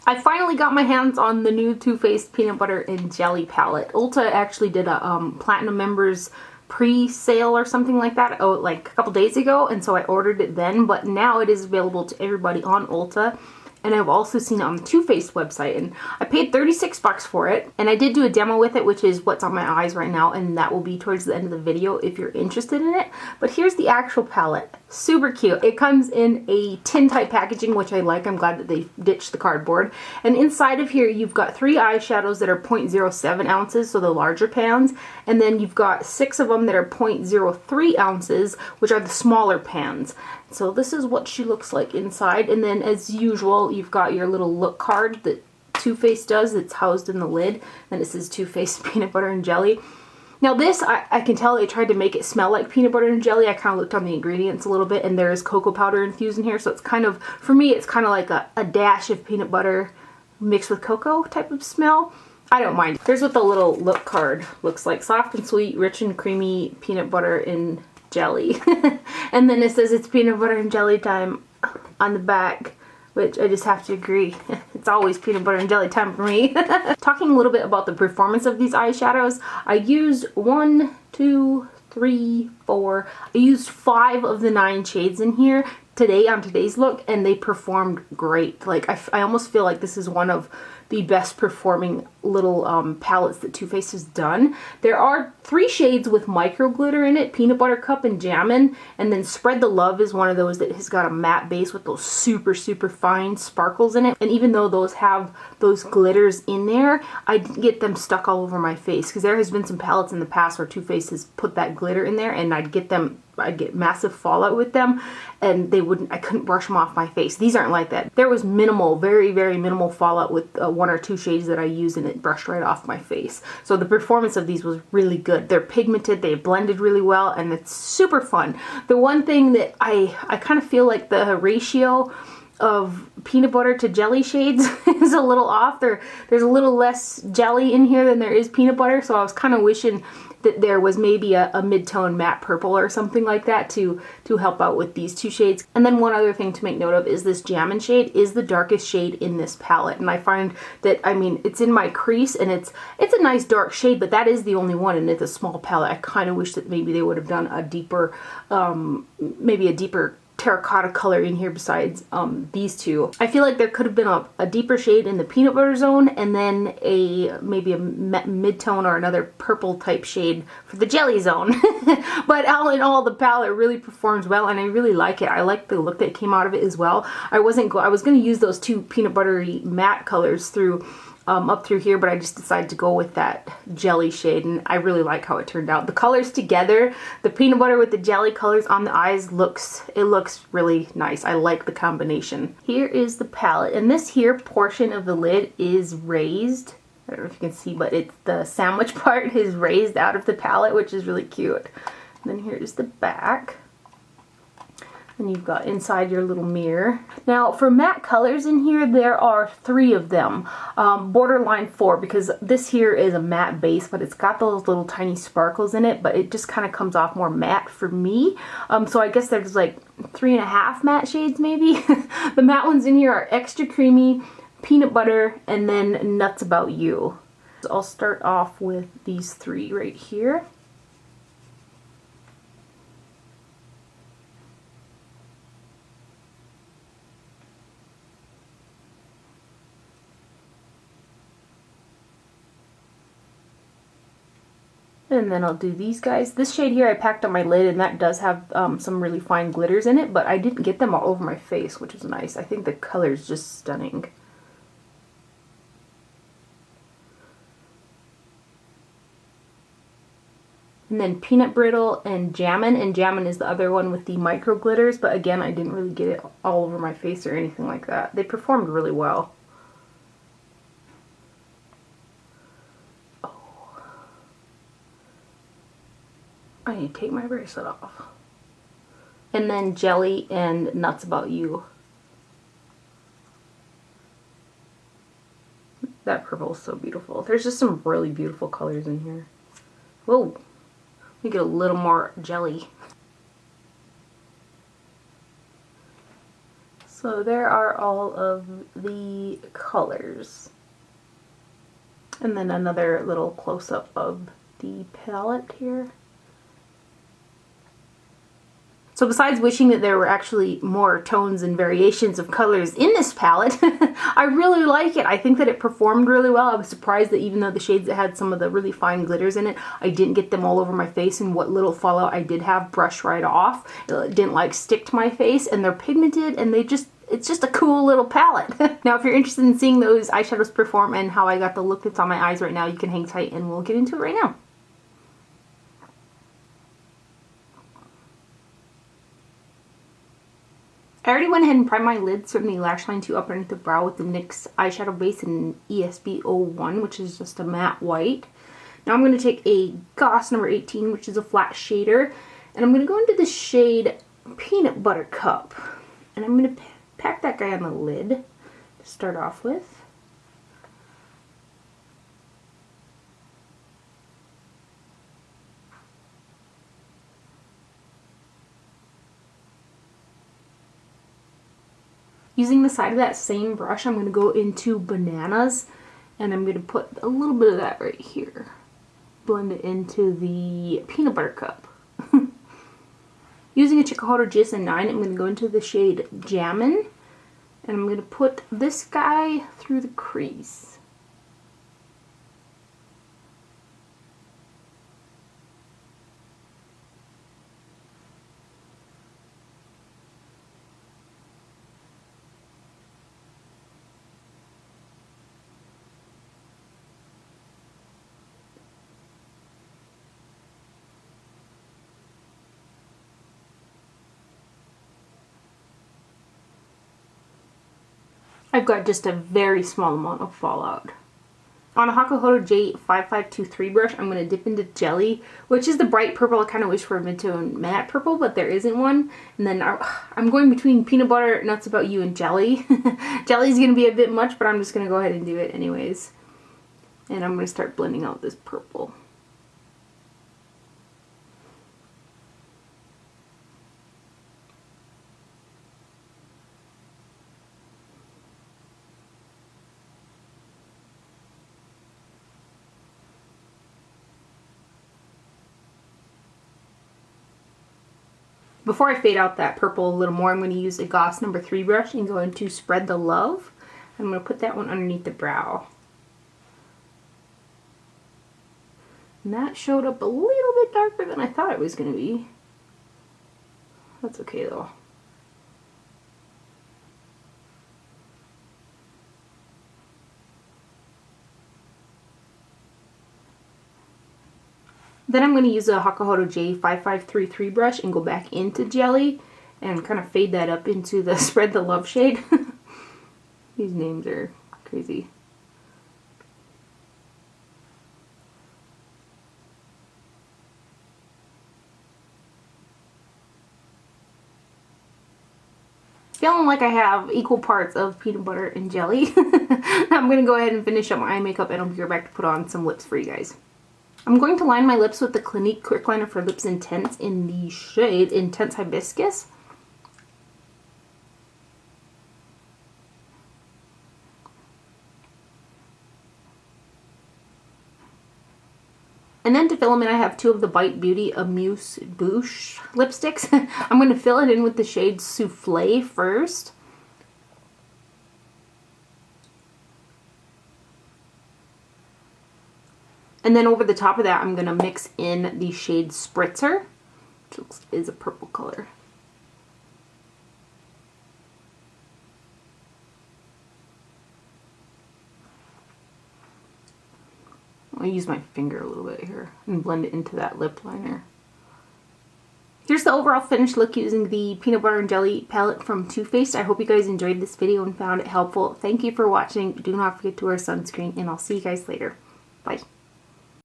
I finally got my hands on the new Too Faced Peanut Butter and Jelly palette. Ulta actually did a Platinum members pre-sale or something like that, like a couple days ago, and so I ordered it then, but now it is available to everybody on Ulta. And I've also seen it on the Too Faced website, and I paid 36 bucks for it. And I did do a demo with it, which is what's on my eyes right now, and that will be towards the end of the video if you're interested in it. But here's the actual palette. Super cute. It comes in a tin type packaging, which I like. I'm glad that they ditched the cardboard. And inside of here, you've got 3 eyeshadows that are 0.07 ounces, so the larger pans. And then you've got 6 of them that are 0.03 ounces, which are the smaller pans. So this is what she looks like inside. And then as usual, you've got your little look card that Too Faced does. It's housed in the lid. And it says Too Faced Peanut Butter and Jelly. Now this, I can tell they tried to make it smell like peanut butter and jelly. I kind of looked on the ingredients a little bit, and there is cocoa powder infused in here. So it's kind of, for me, it's kind of like a dash of peanut butter mixed with cocoa type of smell. I don't mind. Here's what the little look card looks like. Soft and sweet, rich and creamy peanut butter and jelly. And then it says it's peanut butter and jelly time on the back, which I just have to agree. It's always peanut butter and jelly time for me. Talking a little bit about the performance of these eyeshadows, I used 1, 2, 3, 4. I used 5 of the 9 shades in here today on today's look, and they performed great. Like I almost feel like this is one of the best performing little palettes that Too Faced has done. There are 3 shades with micro glitter in it, Peanut Butter Cup and Jammin', and then Spread the Love is one of those that has got a matte base with those super fine sparkles in it. And even though those have those glitters in there, I didn't get them stuck all over my face, because there has been some palettes in the past where Too Faced has put that glitter in there, and I'd get massive fallout with them, and I couldn't brush them off my face. These aren't like that. There was minimal, very minimal fallout with 1 or 2 shades that I used, and it brushed right off my face. So the performance of these was really good. They're pigmented, they blended really well, and it's super fun. The one thing that I kind of feel like the ratio of peanut butter to jelly shades is a little off. There's a little less jelly in here than there is peanut butter, so I was kind of wishing that there was maybe a mid-tone matte purple or something like that to help out with these 2 shades. And then one other thing to make note of is this Jammin' shade is the darkest shade in this palette, and I find that, I mean, it's in my crease, and it's a nice dark shade, but that is the only one, and it's a small palette. I kind of wish that maybe they would have done a deeper, maybe a deeper terracotta color in here besides these 2. I feel like there could have been a deeper shade in the peanut butter zone, and then maybe a mid-tone or another purple type shade for the jelly zone. But all in all, the palette really performs well, and I really like it. I like the look that came out of it as well. I was going to use those 2 peanut buttery matte colors up through here, but I just decided to go with that jelly shade, and I really like how it turned out. The colors together, the peanut butter with the jelly colors on the eyes, it looks really nice. I like the combination. Here is the palette, and this here portion of the lid is raised. I don't know if you can see, but the sandwich part is raised out of the palette, which is really cute. And then here is the back. And you've got inside your little mirror. Now for matte colors in here, there are 3 of them. Borderline 4, because this here is a matte base, but it's got those little tiny sparkles in it, but it just kind of comes off more matte for me. So I guess there's like 3.5 matte shades maybe. The matte ones in here are Extra Creamy, Peanut Butter, and then Nuts About You. So I'll start off with these 3 right here. And then I'll do these guys. This shade here I packed on my lid, and that does have some really fine glitters in it, but I didn't get them all over my face, which is nice. I think the color is just stunning. And then Peanut Brittle and Jammin', and Jammin' is the other one with the micro glitters, but again, I didn't really get it all over my face or anything like that. They performed really well. I need to take my bracelet off. And then Jelly and Nuts About You. That purple is so beautiful. There's just some really beautiful colors in here. Whoa. Let me get a little more jelly. So there are all of the colors. And then another little close-up of the palette here. So besides wishing that there were actually more tones and variations of colors in this palette, I really like it. I think that it performed really well. I was surprised that even though the shades that had some of the really fine glitters in it, I didn't get them all over my face, and what little fallout I did have brushed right off. It didn't like stick to my face, and they're pigmented, and it's just a cool little palette. Now if you're interested in seeing those eyeshadows perform and how I got the look that's on my eyes right now, you can hang tight and we'll get into it right now. I already went ahead and primed my lids from the lash line to up underneath the brow with the NYX eyeshadow base in ESB 01, which is just a matte white. Now I'm going to take a Goss number 18, which is a flat shader, and I'm going to go into the shade Peanut Butter Cup. And I'm going to pack that guy on the lid to start off with. Using the side of that same brush, I'm going to go into Bananas, and I'm going to put a little bit of that right here. Blend it into the Peanut Butter Cup. Using a Chikuhodo GSN 9, I'm going to go into the shade Jammin', and I'm going to put this guy through the crease. I've got just a very small amount of fallout. On a Chikuhodo J5523 brush, I'm going to dip into Jelly, which is the bright purple. I kind of wish for a mid-tone matte purple, but there isn't one. And then I'm going between Peanut Butter, Nuts About You, and Jelly. Jelly's going to be a bit much, but I'm just going to go ahead and do it anyways. And I'm going to start blending out this purple. Before I fade out that purple a little more, I'm going to use a Goss number 3 brush and go into Spread the Love. I'm going to put that one underneath the brow. And that showed up a little bit darker than I thought it was going to be. That's okay though. Then I'm going to use a Chikuhodo J5533 brush and go back into Jelly and kind of fade that up into the Spread the Love shade. These names are crazy. Feeling like I have equal parts of peanut butter and jelly. I'm going to go ahead and finish up my eye makeup, and I'll be right back to put on some lips for you guys. I'm going to line my lips with the Clinique Quick Liner for Lips Intense in the shade Intense Hibiscus. And then to fill them in, I have two of the Bite Beauty Amuse Bouche lipsticks. I'm going to fill it in with the shade Souffle first. And then over the top of that, I'm going to mix in the shade Spritzer, which is a purple color. I'll use my finger a little bit here and blend it into that lip liner. Here's the overall finished look using the Peanut Butter and Jelly palette from Too Faced. I hope you guys enjoyed this video and found it helpful. Thank you for watching. Do not forget to wear sunscreen, and I'll see you guys later. Bye.